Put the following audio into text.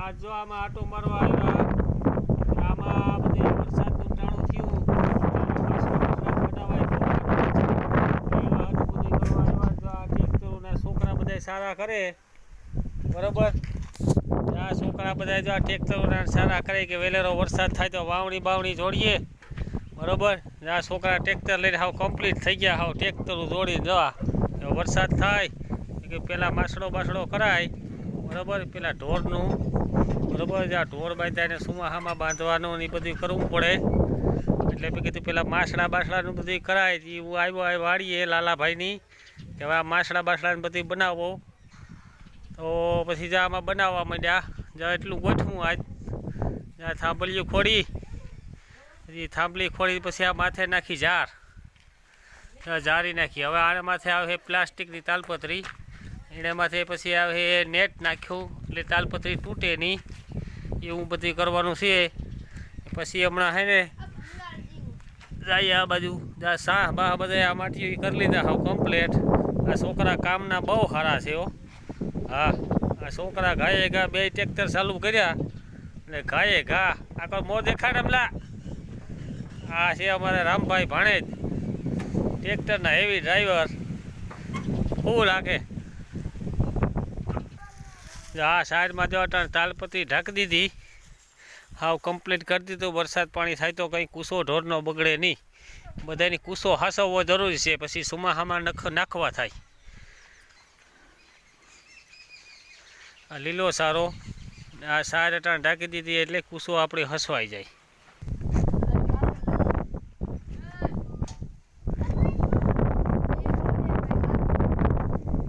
આ જો આમાં આટો મારવા આવ્યા આમાં બધી વરસાદનું ટાણું થયું છોકરા બધા સારા કરે બરોબર આ છોકરા બધા જો આ ટ્રેક્ટરોના સારા કરે કે વેલેરો વરસાદ થાય તો વાવણી બાવણી જોડીએ બરોબર આ છોકરા ટ્રેક્ટર લઈને હાવ કમ્પ્લીટ થઈ ગયા હાવ ટ્રેક્ટરો જોડી જવા વરસાદ થાય કે પેલા માસડો બાસડો કરાય બરાબર પેલા ઢોરનું બરાબર જ્યાં ઢોર બાંધ્યાને સુમાહામાં બાંધવાનું ને એ બધું કરવું પડે એટલે મેં કીધું પેલા માસડા બાસડાનું બધું કરાય એ હું આવ્યો વાળીએ લાલાભાઈની કે હવે આ માસડા બાસડાને બધું બનાવો તો પછી જ્યાં આમાં બનાવવા માંડ્યા જ્યાં એટલું ગોઠવું આજ જ્યાં થાંભલીઓ ખોડી પછી થાંભલી ખોડી પછી આ માથે નાખી ઝાર જારી નાખી હવે આને માથે આવે પ્લાસ્ટિકની તાલપત્રી એને માથે પછી આવે નેટ નાખ્યું એટલે તાલપત્રી તૂટે નહીં એવું બધું કરવાનું છે પછી હમણાં હે ને જાય આ બાજુ જ્યાં શાહ બાહ બધા આ માટીઓ કરી લીધા હાવ કમ્પ્લેટ આ છોકરા કામના બહુ સારા છે હો હા આ છોકરા ઘાએ ઘા બે ટ્રેક્ટર ચાલુ કર્યા એટલે ઘાએ ઘા આખો મો દેખાડ હમલા આ છે અમારા રામભાઈ ભાણેજ ટ્રેક્ટરના હેવી ડ્રાઈવર ફૂલ રાખે આ સાઈડમાં જો તાલપત્રી ઢાંકી દીધી હાવ કમ્પ્લીટ કરી દીધું વરસાદ પાણી થાય તો કંઈ કૂસો ઢોરનો બગડે નહીં બધાની કૂસો હાસવવો જરૂરી છે પછી સુમાહામાં નાખવા થાય આ લીલો સારો આ સાર અટાણ ઢાંકી દીધી એટલે કૂસો આપણે હસવાઈ જાય